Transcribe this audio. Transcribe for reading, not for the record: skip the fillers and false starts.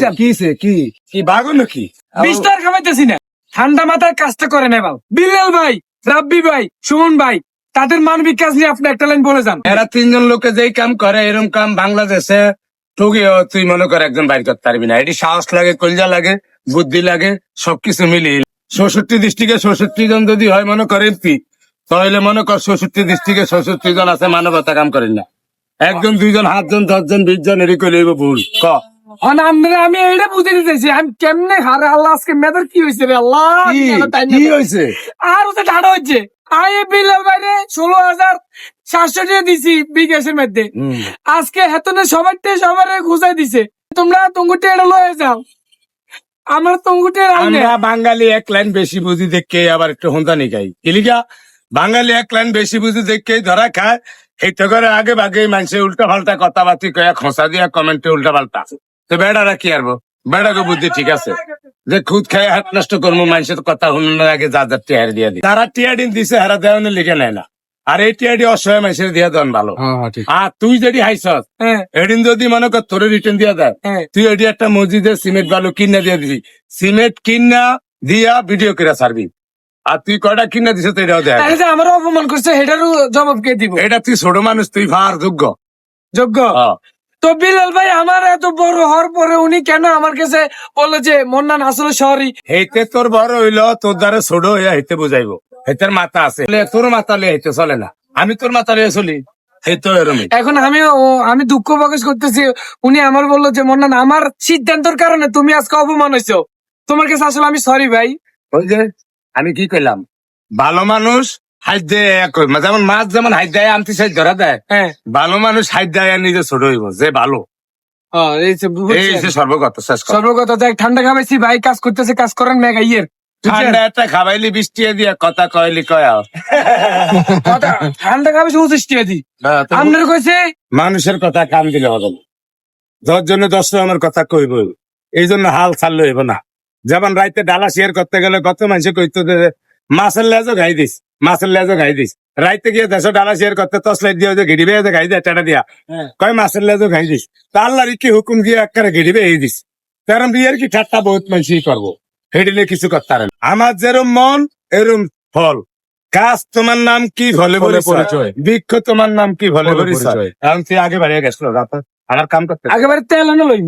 যান কি কি বাগো নাকি বিস্তার খামাইতেছি না, ঠান্ডা মাথায় কাজটা করে নেবাল। বিল্লাল ভাই, রাব্বি ভাই, সুমন ভাই, তাদের মানবিক কাজ নিয়ে আপনি একটা লাইন বলে যান। এরা তিনজন লোকে যেই কাম করে এরকম কাম বাংলাদেশে ঠুকিও তুই মনে কর একজন বাইর করতে পারবি না। এটি সাহস লাগে, কলজা লাগে, বুদ্ধি লাগে, সবকিছু মিলিয়ে 66 ডিস্ট্রিক্টে 66 জন যদি হয় মনে করে এমপি, তাহলে মনে কর 66 ডিস্ট্রিক্টে 66 জন আছে মানবতা কাম করেন না। একজন, দুইজন, 7 জন, 10 জন, 20 জন এরই করলে ভুল ক। আমি এইটা বুঝে দিতেছি, আমি কেমনে হারে আল্লাহ আজকে মেয়েদের কি হয়েছে রে আল্লাহ, কি হয়েছে? আর ওতে ঠান্ডা হচ্ছে। বিল্লাল বাইরে 16,700 টাকা দিছি বিকাশের মধ্যে, আজকে হেতনে সবার ঘুষাই দিছে। তোমরা তঙ্গুটে এটা লয়ে যাও, আমরা তঙ্গুটে আমরা বাঙালি এক লাইন বেশি বুঝি দেখে আবার একটু হন্তানি খাই। এলিগা বাঙালি এক লাইন বেশি বুঝি দেখে ধরা খায়। এই তো করে আগে ভাগে মানুষে উল্টা পাল্টা কথাবার্তি কয়া খোঁচা দিয়া কমেন্টে উল্টা পাল্টা। তো বেড়ারা কি আরবো, বেড়াকে বুদ্ধি ঠিক আছে যে খুদ খাই হাত নষ্ট করবো, মানুষের কথা শুনানোর আগে যা যা টিয়ার দিয়া দিই। তারা টিয়াডিন দিছে, হারা দেওয়ানে লিখে নেয় না। আর এই টিয়াডি অসহায় মানুষের দিয়া দেন ভালো। আর তুই যদি হাইছ এদিন যদি মনে কর তোর রিটার্ন দিয়া দেয়, তুই এটি একটা মসজিদের সিমেন্ট বালু কিনা দিয়ে দিবি, সিমেন্ট কিনা দিয়া ভিডিও করে ছাড়বি। আর তুই কয়টা কিনা দিছে তো এটাও দেয়। আমার অপমান করছে, এটারও জবাব কে দিব? এটা তুই ছোট মানুষ, তুই ভার যোগ্য। তো বিলাল ভাই আমার এত বড় হওয়ার পরে উনি কেন আমার কাছে বললো যে মন্নান আসলে সরি? হেতে তোর বড় হইলো, তোর দ্বারা ছোট হইয়া হেতে বুঝাইবো। হেতের মাথা আছে, তোর মাথা লিয়ে হেতে চলে না। আমি তোর মাথা লিয়ে চলি, হেতো এরমই। এখন আমি দুঃখ প্রকাশ করতেছি, উনি আমার বললো যে মন্নান আমার সিদ্ধান্তের কারণে তুমি আজকে অপমান হয়েছো, তোমার কাছে আসলে আমি সরি ভাই। ওই যে আমি কি কইলাম, ভালো মানুষ হাইট দেয়, যেমন মাছ যেমন হাইট দেয় আনতে সাইড ধরা দেয়, ভালো মানুষ হাইট দেয় আর নিজে ছোট হইব যে ভালো। সর্বগত দেখ, ঠান্ডা খাবাইছি ভাই, কাজ করতেছে, কাজ করেন মেগা ইয়ের। ঠান্ডা একটা খাবাইলি 20 টাকা দিয়া কথা কইলি কয় ঠান্ডা খাবাইছি 25 টাকা দি। আপনার কইছে মানুষের কথা কান দিলে হবে না, 10 জনে 10 আমার কথা কইব, এই জন্য হাল ছাড়লে হইব না। যেমন রাইতে ডালা শেয়ার করতে গেলে কত মানুষে কইতো মাছের লেজও খাই দিস, মাছের লেজও খাই দিস। রাইতে গিয়ে 10 ডালা শেয়ার করতে তসলাইট দিয়ে ঘিড়ি বেয়ে খাই দেয় টেটা দিয়া, কয় মাছের লেজও খাই দিস। তা আল্লাহর কি হুকুম দিয়ে একটা ঘিড়ি বেয়ে দিস। কারণ বিয়ের কি ঠাট্টা বহুত মানুষই করবো, হেডিলে কিছু করতে পারেন। আমার যেরম মন এরম ফল। কাজ তোমার নাম কি ভলে পরিচয়, বৃক্ষ তোমার নাম কি ভলে পরিচয়। এখন তুই আগে বাড়িয়ে গেছিল, আমার কাম করতে আগে বাড়ি তেল আনো লই।